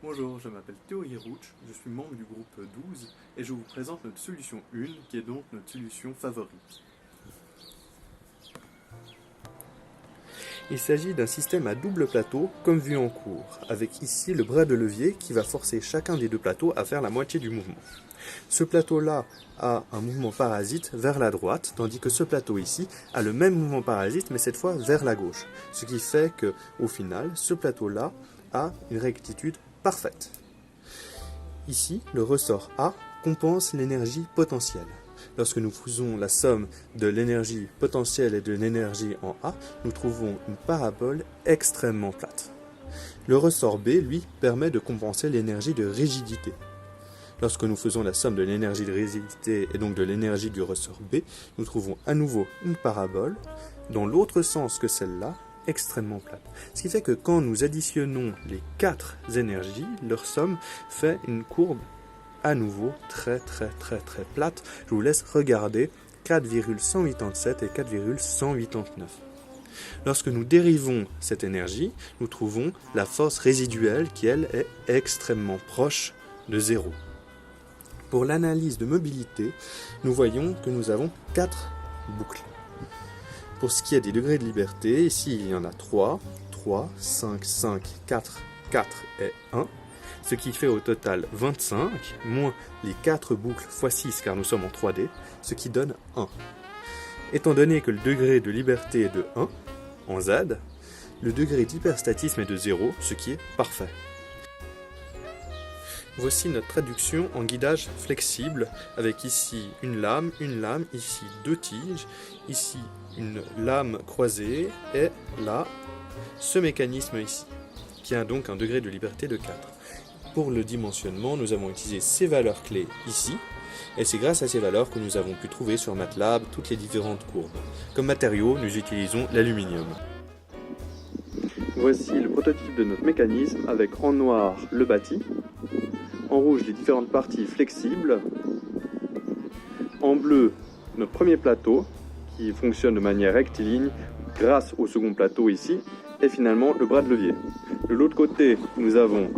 Bonjour, je m'appelle Théo Yerouch, je suis membre du groupe 12 et je vous présente notre solution 1 qui est donc notre solution favorite. Il s'agit d'un système à double plateau comme vu en cours, avec ici le bras de levier qui va forcer chacun des deux plateaux à faire la moitié du mouvement. Ce plateau-là a un mouvement parasite vers la droite, tandis que ce plateau ici a le même mouvement parasite mais cette fois vers la gauche. Ce qui fait qu'au final, ce plateau-là a une rectitude parfaite. Ici, le ressort A compense l'énergie potentielle. Lorsque nous faisons la somme de l'énergie potentielle et de l'énergie en A, nous trouvons une parabole extrêmement plate. Le ressort B, lui, permet de compenser l'énergie de rigidité. Lorsque nous faisons la somme de l'énergie de rigidité et donc de l'énergie du ressort B, nous trouvons à nouveau une parabole, dans l'autre sens que celle-là, extrêmement plate. Ce qui fait que quand nous additionnons les quatre énergies, leur somme fait une courbe à nouveau très plate. Je vous laisse regarder 4,187 et 4,189. Lorsque nous dérivons cette énergie, nous trouvons la force résiduelle qui, elle, est extrêmement proche de 0. Pour l'analyse de mobilité, nous voyons que nous avons 4 boucles. Pour ce qui est des degrés de liberté, ici il y en a 3, 5, 4 et 1, ce qui fait au total 25, moins les 4 boucles x 6 car nous sommes en 3D, ce qui donne 1. Étant donné que le degré de liberté est de 1, en Z, le degré d'hyperstatisme est de 0, ce qui est parfait. Voici notre traduction en guidage flexible, avec ici une lame, ici 2 tiges, ici une lame croisée, et là, ce mécanisme ici, qui a donc un degré de liberté de 4. Pour le dimensionnement, nous avons utilisé ces valeurs clés ici, et c'est grâce à ces valeurs que nous avons pu trouver sur MATLAB toutes les différentes courbes. Comme matériau, nous utilisons l'aluminium. Voici le prototype de notre mécanisme avec en noir le bâti, en rouge les différentes parties flexibles, en bleu notre premier plateau qui fonctionne de manière rectiligne grâce au second plateau ici, et finalement le bras de levier. De l'autre côté, nous avons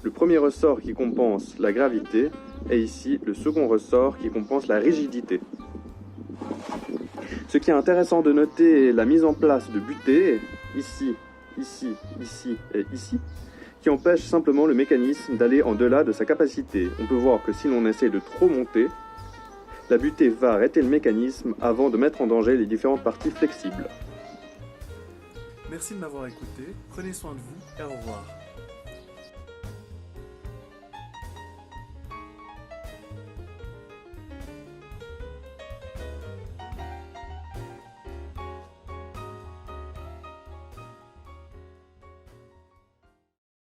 le premier ressort qui compense la gravité et ici le second ressort qui compense la rigidité. Ce qui est intéressant de noter est la mise en place de butées, ici et ici, qui empêche simplement le mécanisme d'aller en delà de sa capacité. On peut voir que si l'on essaie de trop monter, la butée va arrêter le mécanisme avant de mettre en danger les différentes parties flexibles. Merci de m'avoir écouté, prenez soin de vous et au revoir.